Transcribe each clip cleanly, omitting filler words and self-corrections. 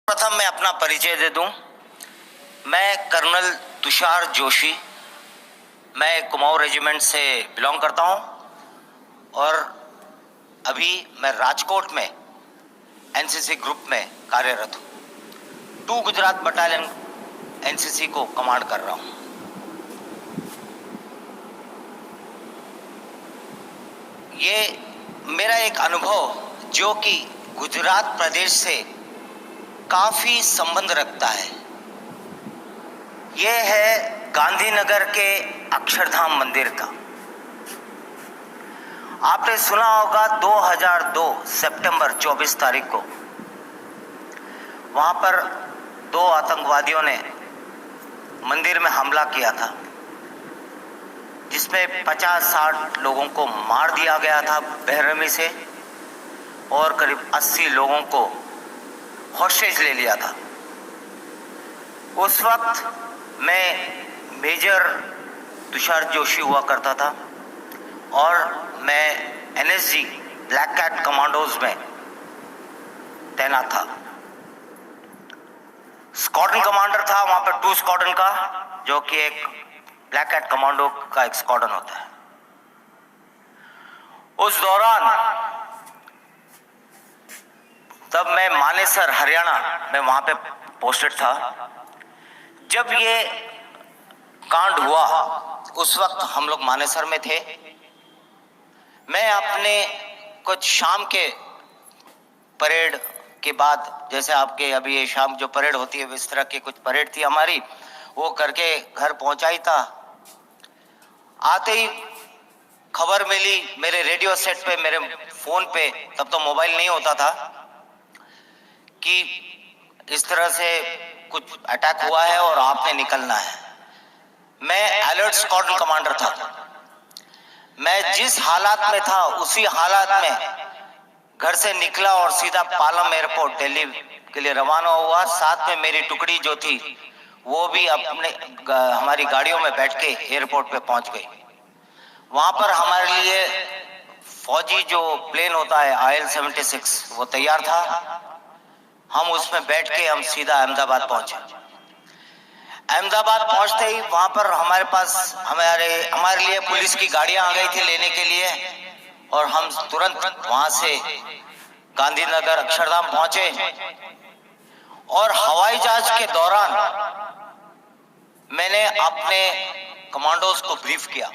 प्रथम मैं अपना परिचय दे दूं। मैं कर्नल तुषार जोशी, मैं कुमाऊं रेजिमेंट से बिलोंग करता हूं और अभी मैं राजकोट में एनसीसी ग्रुप में कार्यरत हूं। 2 गुजरात बटालियन एनसीसी को कमांड कर रहा हूं। ये मेरा एक अनुभव जो कि गुजरात प्रदेश से काफी संबंध रखता है, ये है गांधीनगर के अक्षरधाम मंदिर का। आपने सुना होगा 2002 सितंबर 24 तारीख को वहां पर 2 आतंकवादियों ने मंदिर में हमला किया था, जिसमें 50-60 लोगों को मार दिया गया था बेरहमी से और करीब 80 लोगों को हॉस्टेज ले लिया था। उस वक्त मैं मेजर तुषार जोशी हुआ करता था और मैं एनएसजी ब्लैक कैट कमांडोज में तैनात था। स्क्वाड्रन कमांडर था वहां पर 2 स्क्वाड्रन का, जो कि एक ब्लैक कैट कमांडो का एक स्क्वाड्रन होता है। उस दौरान तब मैं मानेसर हरियाणा में वहां पे पोस्टेड था। जब ये कांड हुआ उस वक्त हम लोग मानेसर में थे। मैं अपने कुछ शाम के परेड के बाद, जैसे आपके अभी ये शाम जो परेड होती है इस तरह की कुछ परेड थी हमारी, वो करके घर पहुंचा ही था। आते ही खबर मिली मेरे रेडियो सेट पे, मेरे फोन पे, तब तो मोबाइल नहीं होता था, कि इस तरह से कुछ अटैक हुआ है और आपने निकलना है। मैं अलर्ट स्क्वाड्रन कमांडर था। मैं जिस हालात में था उसी हालात में घर से निकला और सीधा पालम एयरपोर्ट दिल्ली के लिए रवाना हुआ। साथ में मेरी टुकड़ी जो थी वो भी अपने हमारी गाड़ियों में बैठ के एयरपोर्ट पे पहुंच गई। वहां पर हमारे लिए फौजी जो प्लेन होता है IL-76 वो तैयार था। हम उसमें बैठ के हम सीधा अहमदाबाद पहुंचे। अहमदाबाद पहुंचते ही वहां पर हमारे पास हमारे लिए पुलिस की गाड़ियां आ गई थी लेने के लिए, और हम तुरंत वहां से गांधीनगर अक्षरधाम पहुंचे। और हवाई जहाज के दौरान मैंने अपने कमांडोज को ब्रीफ किया।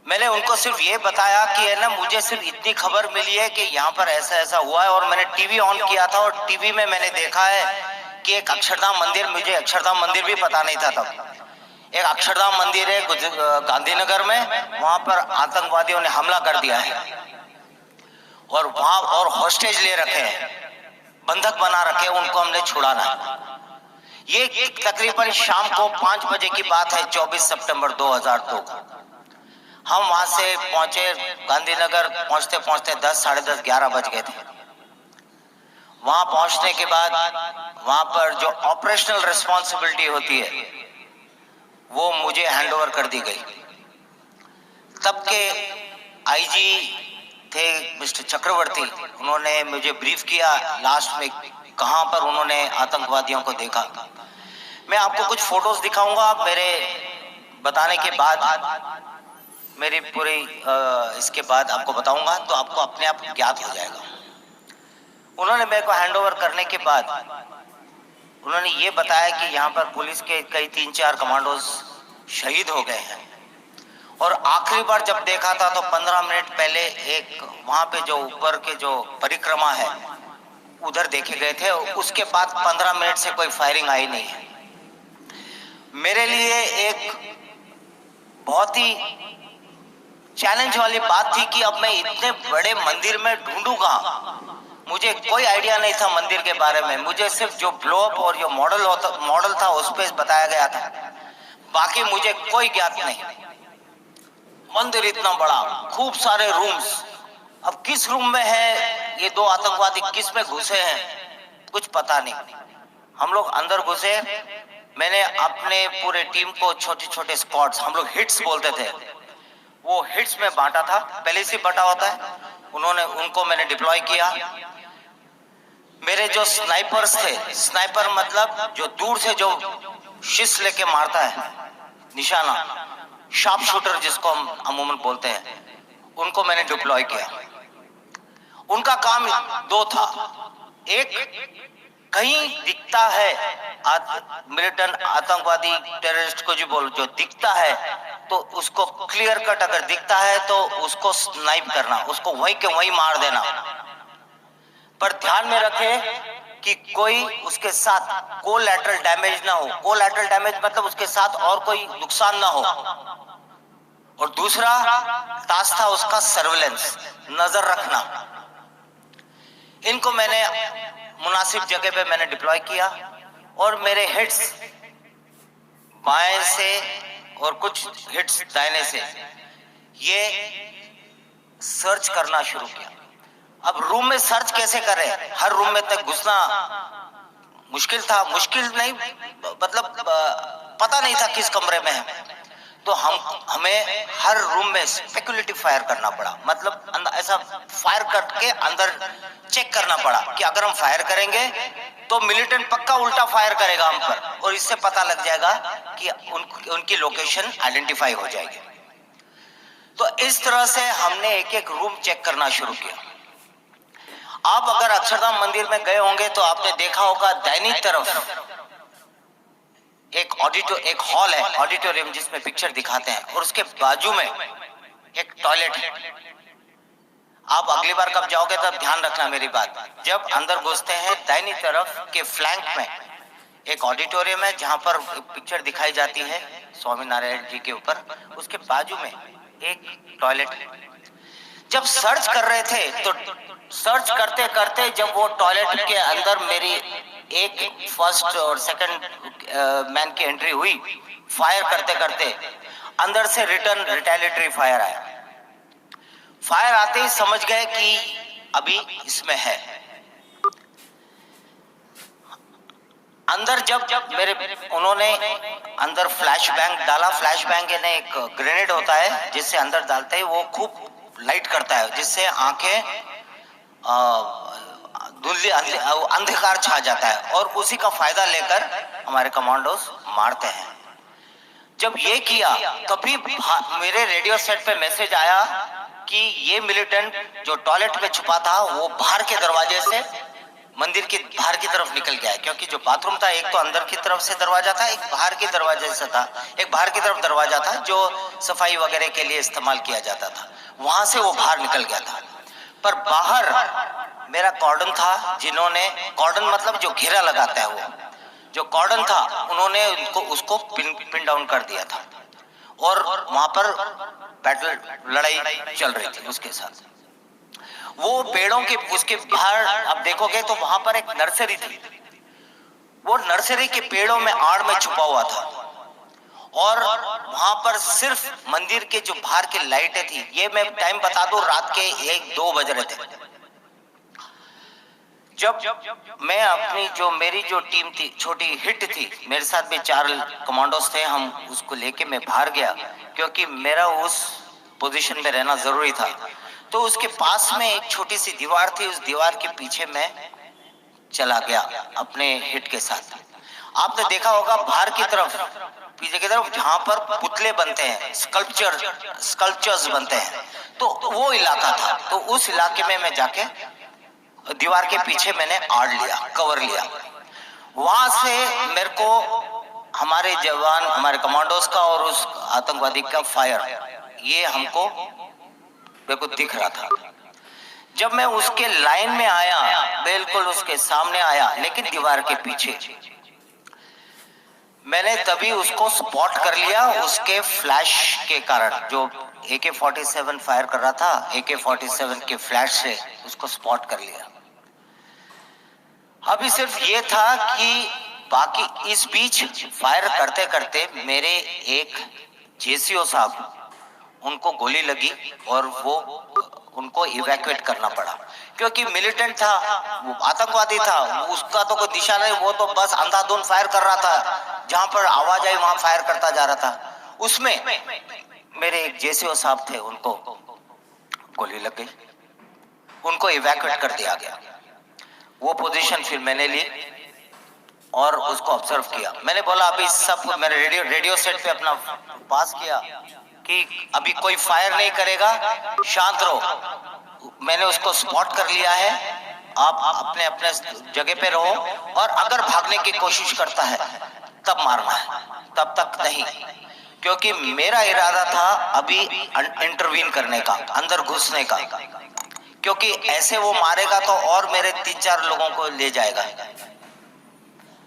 मैंने उनको सिर्फ ये बताया कि है ना, मुझे सिर्फ इतनी खबर मिली है कि यहाँ पर ऐसा ऐसा हुआ है, और मैंने टीवी ऑन किया था और टीवी में मैंने देखा है कि एक अक्षरधाम मंदिर, मुझे अक्षरधाम मंदिर भी पता नहीं था तब। एक अक्षरधाम मंदिर है गांधीनगर में, वहां पर आतंकवादियों ने हमला कर दिया है और वहां और हॉस्टेज ले रखे हैं, बंधक बना रखे, उनको हमने छुड़ाना है। ये तकरीबन शाम को 5 बजे की बात है, 24 सितंबर 2002 को। हम वहां से पहुंचे गांधीनगर, पहुंचते पहुंचते 10, साढ़े 10, 11 बज गए थे। वहां पहुंचने के बाद वहां पर जो ऑपरेशनल रिस्पॉन्सिबिलिटी होती है वो मुझे हैंडओवर कर दी गई। तब के आईजी थे मिस्टर चक्रवर्ती, उन्होंने मुझे ब्रीफ किया लास्ट में कहां पर उन्होंने आतंकवादियों को देखा। मैं आपको कुछ फोटोज दिखाऊंगा मेरे बताने के बाद, मेरी पूरी इसके बाद आपको बताऊंगा तो आपको अपने आप ज्ञात हो जाएगा। उन्होंने मेरे को हैंडओवर करने के बाद उन्होंने ये बताया कि यहाँ पर पुलिस के कई 3-4 कमांडोज शहीद हो गए हैं, और आखिरी बार जब देखा था तो 15 मिनट पहले एक वहां पे जो ऊपर के जो परिक्रमा है उधर देखे गए थे। उसके बाद 15 मिनट से कोई फायरिंग आई नहीं है। मेरे लिए एक बहुत ही चैलेंज वाली बात थी कि अब मैं इतने बड़े मंदिर में ढूंढूं कहां। मुझे कोई आइडिया नहीं था मंदिर के बारे में, मुझे सिर्फ जो ब्लोअप और जो मॉडल था उस पर बताया गया था, बाकी मुझे कोई ज्ञात नहीं। मंदिर इतना बड़ा, खूब सारे रूम्स, अब किस रूम में है ये 2 आतंकवादी, किस में घुसे हैं कुछ पता नहीं। हम लोग अंदर घुसे। मैंने अपने पूरे टीम को छोटे छोटे स्क्वाड्स, हम लोग हिट्स बोलते थे, वो हिट्स में बांटा था, पहले से बटा होता है। उनको मैंने डिप्लॉय किया। मेरे जो स्नाइपर्स थे, स्नाइपर मतलब जो दूर से जो शिश लेके मारता है, निशाना, शार्प शूटर जिसको हम अमूमन बोलते हैं, उनको मैंने डिप्लॉय किया। उनका काम दो था। एक, कहीं दिखता है मिलिटेंट आतंकवादी टेररिस्ट को जो बोल जो दिखता है तो उसको क्लियर कट, अगर दिखता है तो उसको स्नाइप करना, उसको वहीं के वहीं मार देना। पर ध्यान में रखें कि कोई उसके साथ कोलैटरल डैमेज ना हो। कोलैटरल डैमेज मतलब उसके साथ और कोई नुकसान ना हो। और दूसरा टास्क था उसका सर्विलेंस, नजर रखना। इनको मैंने मुनासिब जगह पे मैंने डिप्लॉय किया और मेरे हिट्स बाएं से और कुछ हिट्स दाहिने से ये सर्च करना शुरू किया। अब रूम में सर्च कैसे करें? हर रूम में तक घुसना मुश्किल था, मुश्किल नहीं मतलब पता नहीं था किस कमरे में है, तो हमें हर रूम में स्पेकुलेटिव फायर करना पड़ा। मतलब ऐसा फायर करके अंदर चेक करना पड़ा कि अगर हम फायर करेंगे तो मिलिटेंट पक्का उल्टा फायर करेगा हम पर, और इससे पता लग जाएगा कि उनकी लोकेशन आइडेंटिफाई हो जाएगी। तो इस तरह से हमने एक एक रूम चेक करना शुरू किया। आप अगर अक्षरधाम मंदिर में गए होंगे तो आपने देखा होगा दाहिनी तरफ एक हॉल है, ऑडिटोरियम जिसमें पिक्चर दिखाते हैं, और उसके बाजू में एक टॉयलेट है। आप अगली बार कब जाओगे तब ध्यान रखना मेरी बात। जब अंदर घुसते हैं दाहिनी तरफ के फ्लैंक में एक ऑडिटोरियम है जहां पर पिक्चर दिखाई जाती है स्वामीनारायण जी के ऊपर, उसके बाजू में एक टॉयलेट है। जब सर्च कर रहे थे तो सर्च करते करते जब वो टॉयलेट के अंदर मेरी एक फर्स्ट और सेकंड मैन की एंट्री हुई, फायर करते करते अंदर से रिटर्न रिटेलिएटरी फायर आया। फायर आते ही समझ गए कि अभी इसमें है। अंदर जब मेरे उन्होंने अंदर फ्लैश बैंग डाला। फ्लैश बैंग यानी एक ग्रेनेड होता है जिससे अंदर डालते ही वो खूब लाइट करता है, जिससे आंखें धुंधली अंधकार छा जाता है, और उसी का फायदा लेकर हमारे कमांडोज मारते हैं। जब ये किया तभी मेरे रेडियो सेट पे मैसेज आया कि ये मिलिटेंट जो टॉयलेट में छुपा था वो बाहर के दरवाजे से मंदिर के बाहर की तरफ निकल गया है, क्योंकि जो बाथरूम था एक तो अंदर की तरफ से दरवाजा था, एक बाहर के दरवाजे से था, एक बाहर की तरफ दरवाजा था जो सफाई वगैरह के लिए इस्तेमाल किया जाता था, वहां से वो बाहर निकल गया था। पर बाहर मेरा कॉर्डन था, जिन्होंने कॉर्डन मतलब जो घेरा लगाता है, वो जो कॉर्डन था उन्होंने उसको पिन डाउन कर दिया था, और वहां पर बैटल लड़ाई चल रही थी उसके साथ। वो पेड़ों के उसके बाहर आप देखोगे तो वहां पर एक नर्सरी थी, वो नर्सरी के पेड़ों में आड़ में छुपा हुआ था, और वहां पर सिर्फ मंदिर के जो बाहर की लाइटें थी। ये मैं टाइम बता दूं, रात के 1-2 बज रहे थे। जब मैं अपनी जो मेरी जो टीम थी, छोटी हिट थी, मेरे साथ भी 4 कमांडोज थे, हम उसको लेके मैं बाहर गया क्योंकि मेरा उस पोजीशन में रहना जरूरी था। तो उसके पास में एक छोटी सी दीवार थी, उस दीवार के पीछे मैं चला गया अपने हिट के साथ। आपने देखा होगा बाहर की तरफ, पीछे की तरफ जहां पर पुतले बनते हैं, स्कल्पचर्स बनते हैं, तो वो इलाका था। तो उस इलाके में मैं जाके दीवार के पीछे मैंने आड़ लिया, कवर लिया। वहां से मेरे को हमारे जवान, हमारे कमांडोज का और उस आतंकवादी का फायर ये हमको मेरे को दिख रहा था। जब मैं उसके लाइन में आया, बिल्कुल उसके सामने आया, लेकिन दीवार के पीछे, मैंने तभी उसको स्पॉट कर लिया उसके फ्लैश के कारण। जो AK-47 फायर कर रहा था, AK-47 के फ्लैश से उसको स्पॉट कर लिया। अभी सिर्फ ये था कि बाकी इस बीच फायर करते करते मेरे एक JCO साहब, उनको गोली लगी और वो उनको इवैक्यूएट करना पड़ा, क्योंकि मिलिटेंट था, वो आतंकवादी था, उसका तो कोई दिशा नहीं, वो तो बस अंधाधुंध फायर कर रहा था, जहां पर आवाज आई वहां फायर करता जा रहा था। उसमें मेरे एक JCO साहब थे, उनको गोली लग गई, उनको इवैक्यूएट कर दिया गया। वो पोजीशन फिर मैंने ली और उसको ऑब्जर्व किया। मैंने बोला अभी सब मैंने रेडियो सेट पे अपना पास किया कि अभी कोई फायर नहीं करेगा, शांत रहो। मैंने उसको स्पॉट कर लिया है, आप अपने अपने जगह पे रहो और अगर भागने की कोशिश करता है तब मारना है, तब तक नहीं, क्योंकि मेरा इरादा था अभी इंटरवीन करने का, अंदर घुसने का, क्योंकि ऐसे वो मारेगा तो और मेरे 3-4 लोगों को ले जाएगा।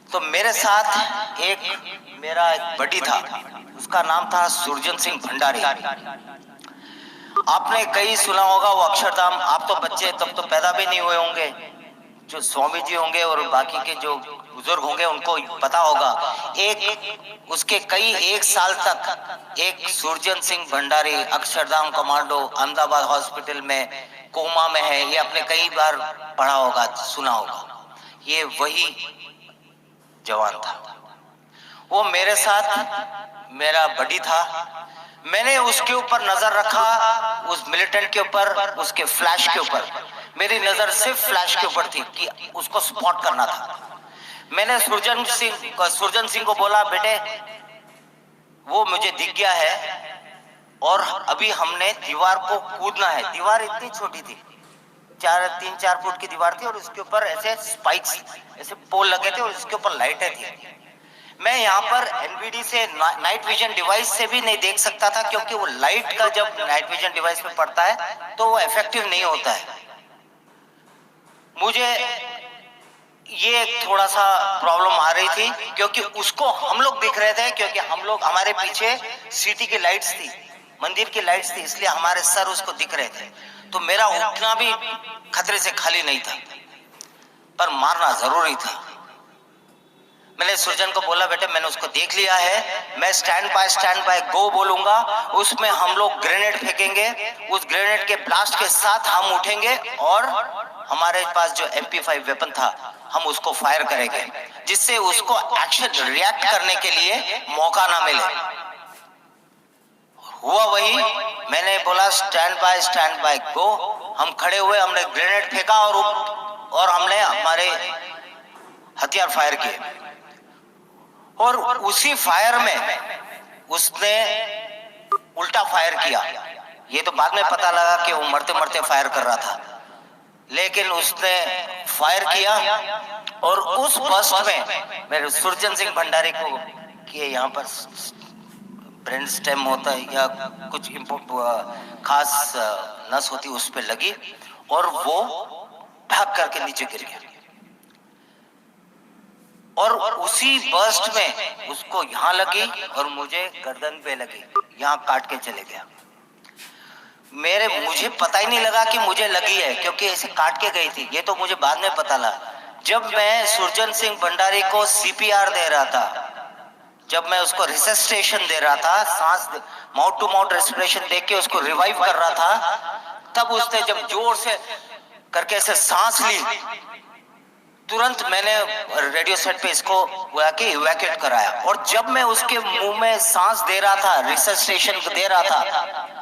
तो मेरे साथ एक मेरा एक बडी था, उसका नाम था सुरजन सिंह भंडारी। आपने कई सुना होगा वो अक्षरधाम, आप तो बच्चे तब तो पैदा भी नहीं हुए होंगे, जो स्वामी जी होंगे और बाकी के जो बुजुर्ग होंगे उनको पता होगा। एक उसके कई 1 साल तक एक सुरजन सिंह भंडारी अक्षरधाम कमांडो अहमदाबाद हॉस्पिटल में कोमा में है, ये आपने कई बार पढ़ा होगा, सुना होगा। ये वही जवान था, वो मेरे साथ मेरा बडी था। मैंने उसके ऊपर नजर रखा, उस मिलिटेंट के ऊपर, उसके फ्लैश के ऊपर। मेरी नजर सिर्फ फ्लैश के ऊपर थी कि उसको स्पॉट करना था। मैंने सुरजन सिंह को बोला, बेटे वो मुझे दिख गया है और अभी हमने दीवार को कूदना है। दीवार इतनी छोटी थी, 3-4 फुट की दीवार थी और उसके ऊपर ऐसे स्पाइक्स, ऐसे पोल लगे थे और उसके ऊपर लाइटें थी। मैं यहाँ पर एनवीडी से नाइट विजन डिवाइस से भी नहीं देख सकता था, क्योंकि वो लाइट का जब नाइट विजन डिवाइस पे पड़ता है तो वो इफेक्टिव नहीं होता है। मुझे ये थोड़ा सा प्रॉब्लम आ रही थी, क्योंकि उसको हम लोग दिख रहे थे, क्योंकि हम लोग, हमारे पीछे सिटी की लाइट्स थी, मंदिर की लाइट्स थी, इसलिए हमारे सर उसको दिख रहे थे। तो मेरा उठना भी खतरे से खाली नहीं था, पर मारना जरूरी था। मैंने सुरजन को बोला, बेटे मैंने उसको देख लिया है, मैं स्टैंड बाय गो बोलूंगा, उसमें हम लोग ग्रेनेड फेंकेंगे, उस ग्रेनेड के ब्लास्ट के साथ हम उठेंगे और हमारे पास जो MP5 वेपन था हम उसको फायर करेंगे, जिससे उसको एक्शन रिएक्ट करने के लिए मौका ना मिले। हुआ वही, मैंने बोला स्टैंड बाय गो। हम खड़े हुए, हमने ग्रेनेड फेंका और हमने हमारे हथियार फायर किए, और उसी फायर में उसने उल्टा फायर किया। ये तो बाद में पता लगा कि वो मरते मरते फायर कर रहा था, लेकिन उसने फायर किया और उस बस्ट में मेरे सुरजन सिंह भंडारी को कि यहाँ पर ब्रेन स्टेम होता है या कुछ खास नस होती, उस पे लगी और वो भाग करके नीचे गिर गया। और उसी बर्स्ट में उसको यहाँ लगी और मुझे गर्दन पे लगी, यहाँ काट के चले गया। मुझे पता ही नहीं लगा कि मुझे लगी है, क्योंकि ऐसे काट के गई थी। ये तो मुझे बाद में पता लगा, जब मैं सुरजन सिंह भंडारी को CPR दे रहा था, जब मैं उसको रिसस्टेशन दे रहा था, सांस माउथ टू माउथ रेस्पिरेशन दे के उसको रिवाइव कर रहा था, तब उसने जब जोर से करके ऐसे सांस ली, तुरंत मैंने रेडियो सेट पे इसको बुला के इवैक्यूएट कराया। और जब मैं उसके मुंह में सांस दे रहा था, रिसस्टेशन दे रहा था,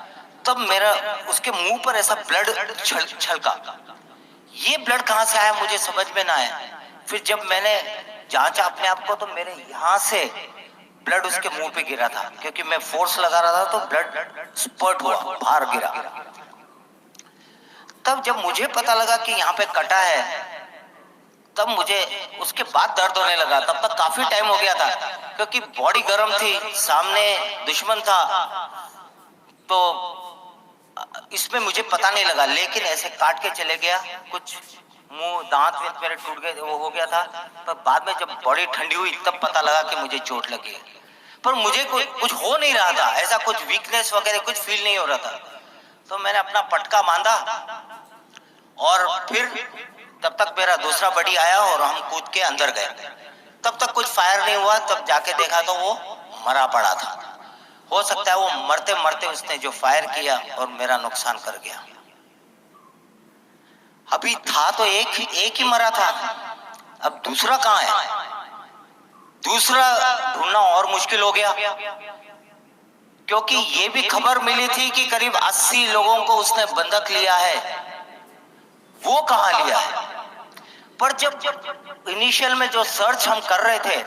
तब मेरा उसके मुंह पर ऐसा ब्लड छलका। ये ब्लड कहाँ से आया मुझे समझ में ना आया। फिर जब मैंने जांचा अपने आप को, तो मेरे यहाँ से ब्लड उसके मुंह पे गिरा था, क्योंकि मैं फोर्स लगा रहा था, तो ब्लड स्पर्ट हुआ, बाहर गिरा। तब जब मुझे पता लगा कि यहाँ पे कटा है, तब मुझे उसके बाद दर्द होने लगा। तब तक काफी टाइम हो गया था, क्योंकि बॉडी गर्म थी, सामने दुश्मन था, तो इसमें मुझे पता नहीं लगा। लेकिन ऐसे काट के चले गया, कुछ मुंह दांत मेरे टूट गए, वो हो गया था। पर बाद में जब बॉडी ठंडी हुई तब पता लगा कि मुझे चोट लगी है, पर मुझे कुछ हो नहीं रहा था, ऐसा कुछ वीकनेस वगैरह कुछ फील नहीं हो रहा था। तो मैंने अपना पटका बांधा और फिर तब तक मेरा दूसरा बडी आया और हम कूद के अंदर गए। तब तक कुछ फायर नहीं हुआ, तब जाके देखा तो वो मरा पड़ा था। हो सकता है वो मरते मरते उसने जो फायर किया और मेरा नुकसान कर गया। अभी था तो एक ही मरा था, अब दूसरा कहाँ है? दूसरा ढूंढना और मुश्किल हो गया, क्योंकि ये भी खबर मिली थी कि करीब 80 लोगों को उसने बंधक लिया है। वो कहाँ लिया है? पर जब इनिशियल में जो सर्च हम कर रहे थे,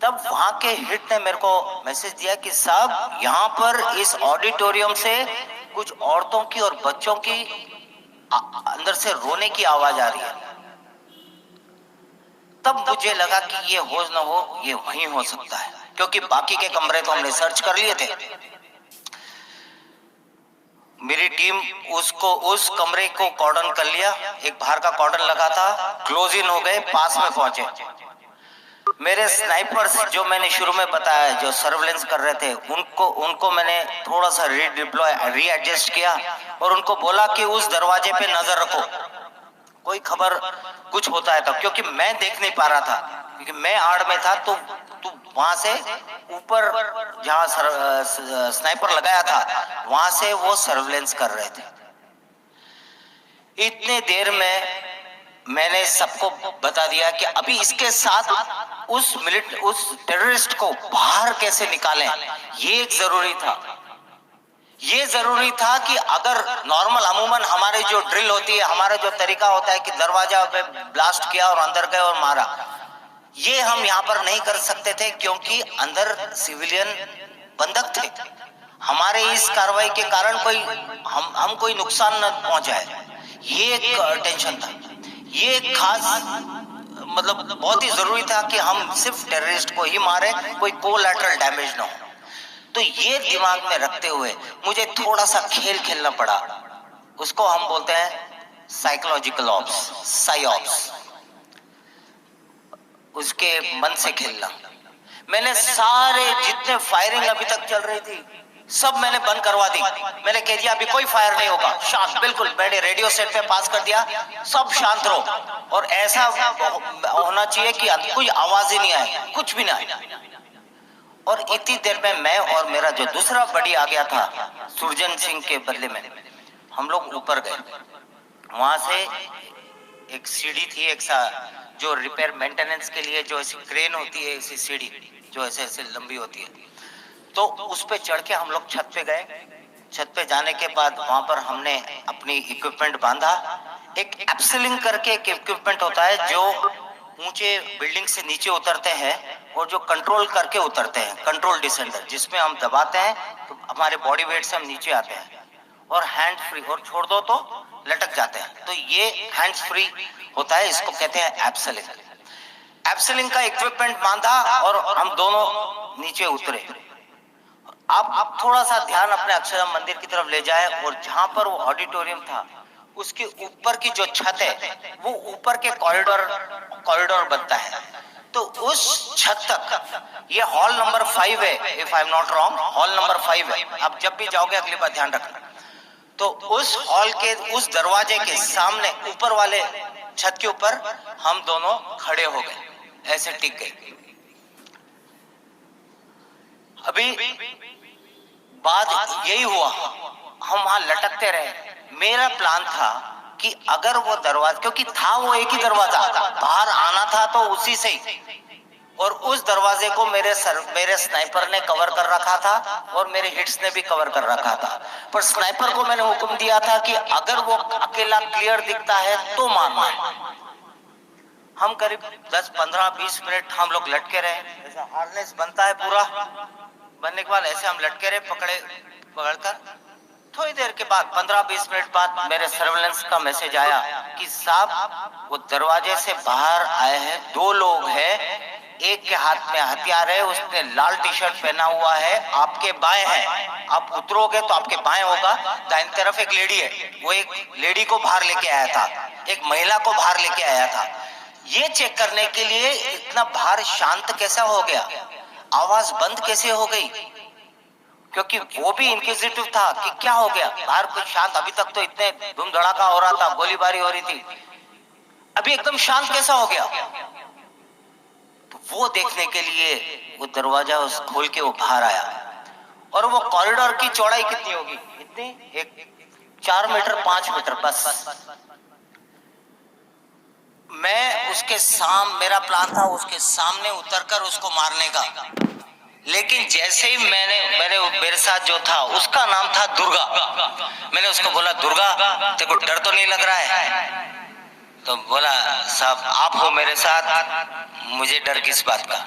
तब वहां के हिट ने मेरे को मैसेज दिया कि साहब यहाँ पर इस ऑडिटोरियम से कुछ औरतों की और बच्चों की अंदर से रोने की आवाज आ रही है। तब मुझे लगा कि ये हो ना हो, ये वहीं हो सकता है, क्योंकि बाकी के कमरे तो हमने सर्च कर लिए थे। मेरी टीम उस कमरे को कॉर्डन कर लिया, एक बाहर का कॉर्डन लगा था, क्लोज इन हो गए, पास में पहुंचे। मेरे स्नाइपर्स जो मैंने शुरू में बताया, जो सर्वेलेंस कर रहे थे, उनको मैंने थोड़ा सा रीएडजस्ट किया और उनको बोला कि उस दरवाजे पे नजर रखो, कोई खबर कुछ होता है तो, क्योंकि मैं देख नहीं पा रहा था, क्योंकि मैं आड़ में था। तो वहां से ऊपर जहां स्नाइपर लगाया था, वहां से वो सर्वेलेंस कर रहे थे। इतने देर में मैंने सबको बता दिया कि अभी इसके साथ उस टेररिस्ट को बाहर कैसे निकालें, ये एक जरूरी था। ये जरूरी था कि अगर नॉर्मल अमूमन हमारी जो ड्रिल होती है, हमारा जो तरीका होता है कि दरवाजा पे ब्लास्ट किया और अंदर गए और मारा, ये हम यहाँ पर नहीं कर सकते थे, क्योंकि अंदर सिविलियन बंधक थे। हमारे इस कार्रवाई के कारण हम कोई नुकसान न पहुंचाए, ये एक टेंशन था। ये खास मतलब बहुत ही जरूरी था कि हम सिर्फ टेररिस्ट को ही मारे, कोई कोलैटरल डैमेज ना हो। तो ये दिमाग में रखते हुए मुझे थोड़ा सा खेल खेलना पड़ा, उसको हम बोलते हैं साइकोलॉजिकल ऑप्स, साइऑप्स, उसके मन से खेलना। मैंने सारे जितने फायरिंग अभी तक चल रही थी सब मैंने बंद करवा दी। मैंने कह दिया अभी कोई फायर नहीं होगा, शांत, बिल्कुल। मैंने रेडियो सेट पे पास कर दिया, सब शांत रहो, और ऐसा होना चाहिए कि कोई आवाज ही नहीं आए, कुछ भी ना आए। और इतनी देर में मैं और मेरा जो दूसरा बड़ी आ गया था सुरजन सिंह के बदले में, हम लोग ऊपर गए। वहां से एक सीढ़ी थी, एक जो रिपेयर मेंटेनेंस के लिए जो ऐसी क्रेन होती है, ऐसी सीढ़ी जो ऐसे ऐसे लंबी होती है, तो उस पे चढ़ के हम लोग छत पे गए। छत पे जाने के बाद वहां पर हमने अपनी इक्विपमेंट बांधा। एक एप्सिलिंग करके एक इक्विपमेंट होता है जो ऊंचे बिल्डिंग से नीचे उतरते हैं और जो कंट्रोल करके उतरते हैं, कंट्रोल डिसेंडर, जिसमें हम दबाते हैं तो हमारे बॉडी वेट से हम नीचे आते हैं, और हैंड फ्री, और छोड़ दो तो लटक जाते हैं। तो ये हैंड्स फ्री होता है, इसको कहते हैं एप्सिलिंग। एप्सिलिंग का इक्विपमेंट बांधा और हम दोनों नीचे उतरे। आप थोड़ा सा ध्यान अपने अक्षरधाम मंदिर की तरफ ले जाए, और जहां पर वो ऑडिटोरियम था उसके ऊपर की जो छत है, वो ऊपर के कॉरिडोर बनता है। तो उस छत तक, ये हॉल नंबर 5 है, if I am not wrong, hall number 5 है। अब जब भी जाओगे अगली बार ध्यान रखना। तो उस हॉल के उस दरवाजे के सामने ऊपर वाले छत के ऊपर हम दोनों खड़े हो गए, ऐसे टिक गए। अभी बात यही हुआ, हम वहां लटकते रहे। मेरा प्लान था कि अगर वो दरवाजा, क्योंकि था वो एक ही दरवाजा, बाहर आना था तो उसी से ही, और उस दरवाजे को मेरे स्नाइपर ने कवर कर रखा था और मेरे हिट्स ने भी कवर कर रखा था। पर स्नाइपर को मैंने हुक्म दिया था कि अगर वो अकेला क्लियर दिखता है तो मारना है। हम करीब 10-15-20 मिनट हम लोग लटके रहे, ऐसा हार्नेस बनता है पूरा, बनने के बाद ऐसे हम लटके रहे पकड़कर। थोड़ी देर के बाद 15-20 मिनट बाद मेरे सर्वेलेंस का मैसेज आया कि साहब वो दरवाजे से बाहर आए हैं, 2 लोग हैं, एक के हाथ में हथियार है, उसने लाल टी शर्ट पहना हुआ है, आपके बाएं है, आप उतरोगे तो आपके बाएं होगा, दाहिनी तरफ एक लेडी है, वो एक लेडी को बाहर लेके आया था, एक महिला को बाहर लेके आया था। ये चेक करने के लिए इतना बाहर शांत कैसा हो गया, आवाज बंद कैसे हो गई, क्योंकि वो भी इंक्विजिटिव था कि क्या हो गया, बाहर कुछ शांत, अभी तक तो इतने धूम धड़ाका हो रहा था, गोलीबारी हो रही थी, अभी एकदम शांत कैसा हो गया। तो वो देखने के लिए वो दरवाजा खोल के वो बाहर आया, और वो कॉरिडोर की चौड़ाई कितनी होगी, इतनी, एक 4 मीटर 5 मीटर बस। मैं उसके मेरा प्लान था उसके सामने उतरकर उसको मारने का, लेकिन जैसे ही मेरे साथ जो था उसका नाम था दुर्गा, मैंने उसको बोला दुर्गा तेरे को डर तो नहीं लग रहा है? तो बोला साहब आप हो मेरे साथ, मुझे डर किस बात का।